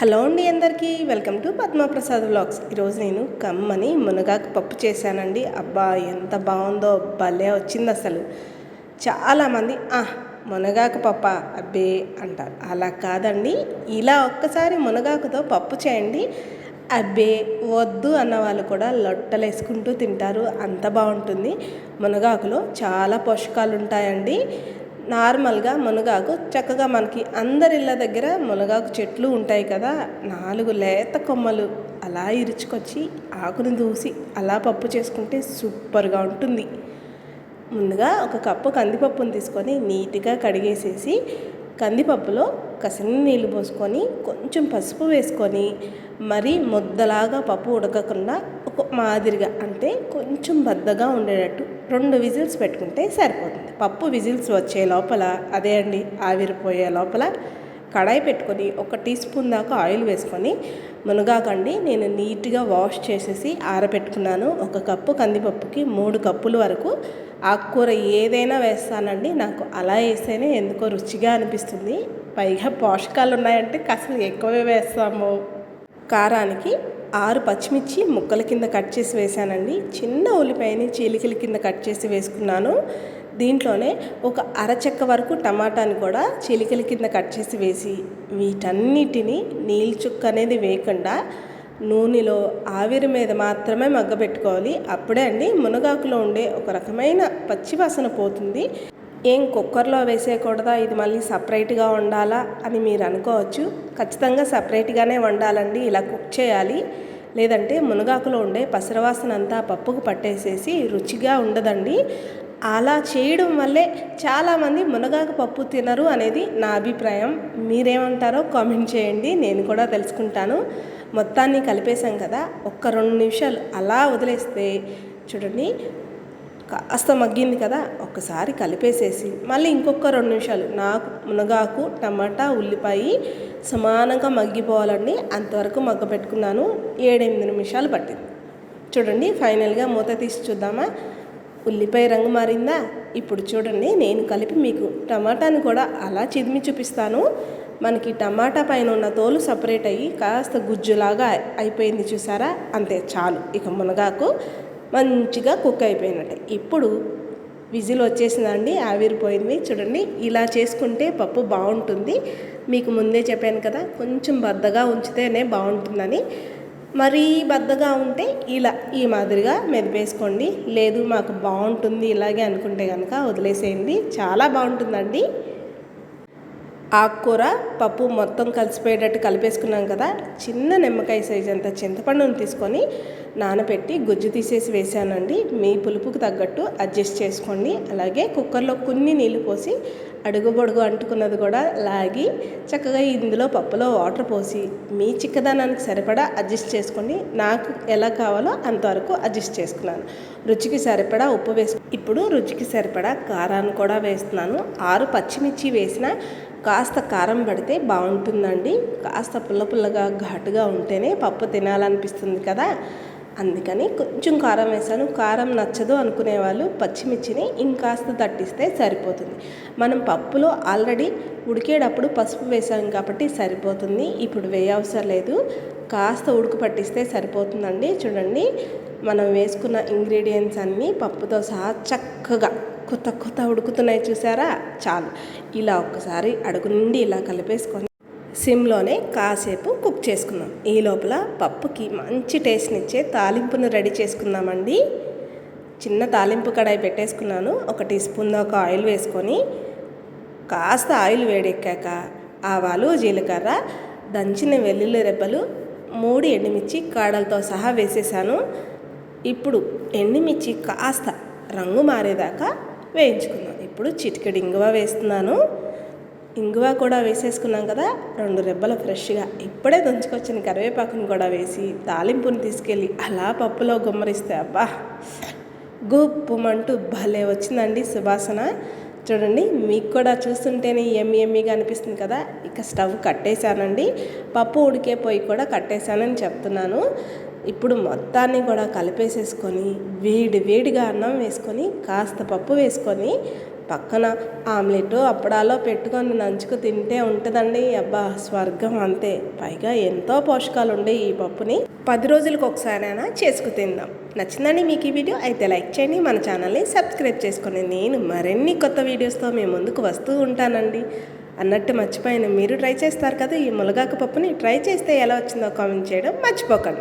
Hello అండి, అందరికీ welcome to Padma Prasad vlogs. ఈరోజు నేను కమ్మని మునగాకు పప్పు చేశానండి. అబ్బా ఎంత బాగుందో, భలే వచ్చింది అసలు. చాలామంది మునగాకు పప్ప అబ్బే అంటారు. అలా కాదండి, ఇలా ఒక్కసారి మునగాకుతో పప్పు చేయండి. అబ్బే వద్దు అన్న వాళ్ళు కూడా లొట్టలేసుకుంటూ తింటారు, అంత బాగుంటుంది. మునగాకులో చాలా పోషకాలు ఉంటాయండి. నార్మల్గా మునగాకు చక్కగా మనకి అందరి ఇళ్ళ దగ్గర మునగాకు చెట్లు ఉంటాయి కదా, 4 లేత కొమ్మలు అలా ఇరుచుకొచ్చి ఆకుని దూసి అలా పప్పు చేసుకుంటే సూపర్గా ఉంటుంది. ముందుగా ఒక కప్పు కందిపప్పును తీసుకొని నీట్గా కడిగేసేసి కందిపప్పులో కసిన్ని నీళ్ళు పోసుకొని కొంచెం పసుపు వేసుకొని మరీ ముద్దలాగా పప్పు ఉడకకుండా ఒక మాదిరిగా అంటే కొంచెం బద్దగా ఉండేటట్టు 2 విజిల్స్ పెట్టుకుంటే సరిపోతుంది. పప్పు విజిల్స్ వచ్చే లోపల అదే అండి ఆవిరిపోయే లోపల కడాయి పెట్టుకొని 1 టీ స్పూన్ దాకా ఆయిల్ వేసుకొని మునగాకండి నేను నీట్గా వాష్ చేసేసి ఆరబెట్టుకున్నాను. 1 కప్పు కందిపప్పుకి 3 కప్పుల వరకు ఆకుకూర ఏదైనా వేస్తానండి. నాకు అలా వేస్తేనే ఎందుకో రుచిగా అనిపిస్తుంది. పైగా పోషకాలు ఉన్నాయంటే కాస్త ఎక్కువే వేస్తాము. కారానికి 6 పచ్చిమిర్చి ముక్కల కింద కట్ చేసి వేసానండి. చిన్న ఉల్లిపాయని చీలికల కింద కట్ చేసి వేసుకున్నాను. దీంట్లోనే ఒక అరచెక్క వరకు టమాటాని కూడా చీలికల కింద కట్ చేసి వేసి వీటన్నిటిని నీళ్ళు చుక్క అనేది వేయకుండా నూనెలో ఆవిరి మీద మాత్రమే మగ్గబెట్టుకోవాలి. అప్పుడే అండి మునగాకులో ఉండే ఒక రకమైన పచ్చివాసన పోతుంది. ఏం కుక్కర్లో వేసేయకూడదా, ఇది మళ్ళీ సపరేట్గా వండాలా అని మీరు అనుకోవచ్చు. ఖచ్చితంగా సపరేట్గానే వండాలండి, ఇలా కుక్ చేయాలి. లేదంటే మునగాకులో ఉండే పసరవాసన అంతా పప్పుకు పట్టేసేసి రుచిగా ఉండదండి. అలా చేయడం వల్లే చాలామంది మునగాకు పప్పు తినరు అనేది నా అభిప్రాయం. మీరేమంటారో కామెంట్ చేయండి, నేను కూడా తెలుసుకుంటాను. మొత్తాన్ని కలిపేసాం కదా, 1-2 నిమిషాలు అలా వదిలేస్తే చూడండి కాస్త మగ్గింది కదా, ఒక్కసారి కలిపేసేసి మళ్ళీ ఇంకొక 2 నిమిషాలు నాకు మునగాకు టమాటా ఉల్లిపాయ సమానంగా మగ్గిపోవాలండి. అంతవరకు మగ్గపెట్టుకున్నాను. 7-8 నిమిషాలు పట్టింది. చూడండి ఫైనల్గా మూత తీసి చూద్దామా, ఉల్లిపాయ రంగు మారిందా. ఇప్పుడు చూడండి నేను కలిపి మీకు టమాటాని కూడా అలా చిదిమి చూపిస్తాను. మనకి టమాటా పైన ఉన్న తోలు సపరేట్ అయ్యి కాస్త గుజ్జులాగా అయిపోయింది చూసారా, అంతే చాలు. ఇక మునగాకు మంచిగా కుక్ అయిపోయినట్టే. ఇప్పుడు విజిల్ వచ్చేసిందండి, ఆవిరిపోయింది. చూడండి ఇలా చేసుకుంటే పప్పు బాగుంటుంది. మీకు ముందే చెప్పాను కదా, కొంచెం బద్దగా ఉంచితేనే బాగుంటుందని. మరీ బద్దగా ఉంటే ఇలా ఈ మాదిరిగా మెదిపేసుకోండి. లేదు మాకు బాగుంటుంది ఇలాగే అనుకుంటే కనుక వదిలేసేయండి, చాలా బాగుంటుందండి. ఆకుకూర పప్పు మొత్తం కలిసిపోయేటట్టు కలిపేసుకున్నాం కదా, చిన్న నిమ్మకాయ సైజ్ అంత చింతపండును తీసుకొని నానబెట్టి గుజ్జు తీసేసి వేసానండి. మీ పులుపుకు తగ్గట్టు అడ్జస్ట్ చేసుకోండి. అలాగే కుక్కర్లో కొన్ని నీళ్లు పోసి అడుగు పొడుగు అంటుకున్నది కూడా లాగి చక్కగా ఇందులో పప్పులో వాటర్ పోసి మీ చిక్కదనానికి సరిపడా అడ్జస్ట్ చేసుకోండి. నాకు ఎలా కావాలో అంతవరకు అడ్జస్ట్ చేసుకున్నాను. రుచికి సరిపడా ఉప్పు ఇప్పుడు రుచికి సరిపడా కారాన్ని కూడా వేస్తున్నాను. 6 పచ్చిమిర్చి వేసిన కాస్త కారం పడితే బాగుంటుందండి. కాస్త పుల్లగా ఘాటుగా ఉంటేనే పప్పు తినాలనిపిస్తుంది కదా, అందుకని కొంచెం కారం వేసాను. కారం నచ్చదు అనుకునే వాళ్ళు పచ్చిమిర్చిని ఇంకాస్త తట్టిస్తే సరిపోతుంది. మనం పప్పులో ఆల్రెడీ ఉడికేటప్పుడు పసుపు వేసాం కాబట్టి సరిపోతుంది. ఇప్పుడు వేయవసరం లేదు, కాస్త ఉడుకు పట్టిస్తే సరిపోతుందండి. చూడండి మనం వేసుకున్న ఇంగ్రీడియంట్స్ అన్నీ పప్పుతో సహా చక్కగా కొత్త ఉడుకుతున్నాయి చూసారా, చాలు. ఇలా ఒక్కసారి అడుగు నుండి ఇలా కలిపేసుకొని సిమ్లోనే కాసేపు కుక్ చేసుకుందాం. ఈ లోపల పప్పుకి మంచి టేస్ట్నిచ్చే తాలింపును రెడీ చేసుకుందామండి. చిన్న తాలింపు కడాయి పెట్టేసుకున్నాను. 1 టీ స్పూన్ దాకా ఆయిల్ వేసుకొని కాస్త ఆయిల్ వేడెక్కాక ఆవాలు జీలకర్ర దంచిన వెల్లుల్లి రెబ్బలు 3 ఎండుమిర్చి కాడలతో సహా వేసేసాను. ఇప్పుడు ఎండుమిర్చి కాస్త రంగు మారేదాకా వేయించుకుందాం. ఇప్పుడు చిటికెడు ఇంగువ వేస్తున్నాను. ఇంగువ కూడా వేసేసుకున్నాం కదా, 2 రెబ్బలు ఫ్రెష్గా ఇప్పుడే దంచుకొచ్చిన కరివేపాకుని కూడా వేసి తాలింపుని తీసుకెళ్ళి అలా పప్పులో గుమ్మరిస్తే అబ్బా గుప్పుమంటూ భలే వచ్చిందండి సువాసన. చూడండి మీకు కూడా చూస్తుంటేనే ఎమ్మీగా అనిపిస్తుంది కదా. ఇక స్టవ్ కట్టేశానండి, పప్పు ఉడికే పొయ్యి కూడా కట్టేశానని చెప్తున్నాను. ఇప్పుడు మొత్తాన్ని కూడా కలిపేసేసుకొని వేడిగా అన్నం వేసుకొని కాస్త పప్పు వేసుకొని పక్కన ఆమ్లెట్ అప్పడాలో పెట్టుకొని నంచుకు తింటే ఉంటుందండి. అబ్బా స్వర్గం అంతే. పైగా ఎంతో పోషకాలు ఉండే ఈ పప్పుని 10 రోజులకు ఒకసారైనా చేసుకు తిందాం. నచ్చిందండి మీకు ఈ వీడియో? అయితే లైక్ చేయండి, మన ఛానల్ని సబ్స్క్రైబ్ చేసుకొని నేను మరిన్ని కొత్త వీడియోస్తో మేము ముందుకు వస్తూ ఉంటానండి. అన్నట్టు మర్చిపోయాను, మీరు ట్రై చేస్తారు కదా ఈ మునగాకు పప్పుని. ట్రై చేస్తే ఎలా వచ్చిందో కామెంట్ చేయడం మర్చిపోకండి.